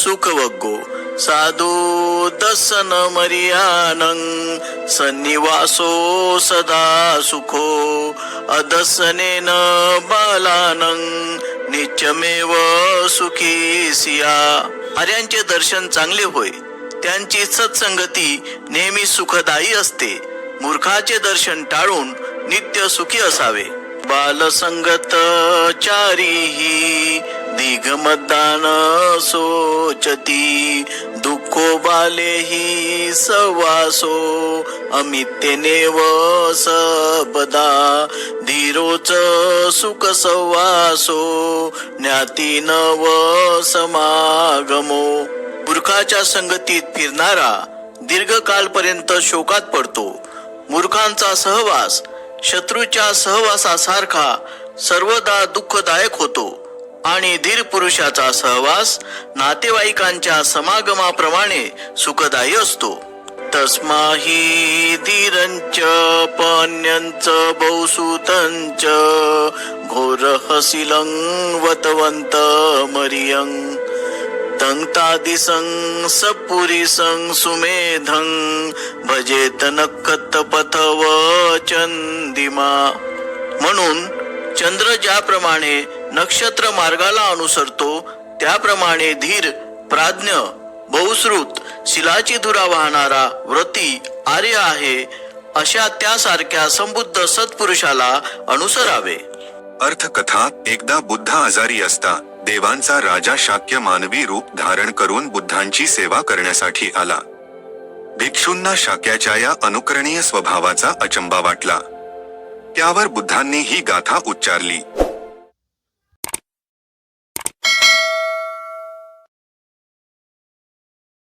सुखवग्गो साधु दसन मरियानं सन्निवासो सदा सुखो अदसनेन बालानं नित्यमेव सुखी सिया. आर्यांचे दर्शन चांगले होय, त्यांची सत्संगती नेहमी सुखदायी असते. मूर्खाचे दर्शन टाळून नित्य सुखी असावे. बालसंगत चारीही दिगमदान सोचती दुःखो बालेही सवासो अमित्यनेव सबदा धीरोच सुख सवासो ज्ञाती नव समागमो. मूर्खाच्या संगतीत फिरणारा दीर्घकाळपर्यंत शोकात पडतो. मूर्खांचा सहवास शत्रूच्या सहवासासारखा सर्वदा दुःखदायक होतो आणि धीर पुरुषाचा सहवास नातेवाईकांच्या समागमाप्रमाणे सुखदायी असतो. तस्माही धीरंच पन्यंच बहुसुतंच घोरहसिलं वतवंत मरियं तंतादिसं सपुरीसं सुमेधं भजेत नक्कत पथव चंदिमा. म्हणून चंद्र ज्याप्रमाणे नक्षत्र मार्गाला अनुसरतो त्याप्रमाणे धीर प्राज्ञ बहुश्रुत शिलाची धुरा वाहणारा व्रती आर्य आहे, अशा त्यासारख्या संबुद्ध सत्पुरुषाला अनुसरावे. अर्थकथा. एकदा बुद्ध आजारी असता देवांचा राजा शाक्य मानवी रूप धारण करून बुद्धांची सेवा करण्यासाठी आला. भिक्षूंना शाक्याच्या या अनुकरणीय स्वभावाचा अचंबा वाटला. त्यावर बुद्धांनी ही गाथा उच्चारली.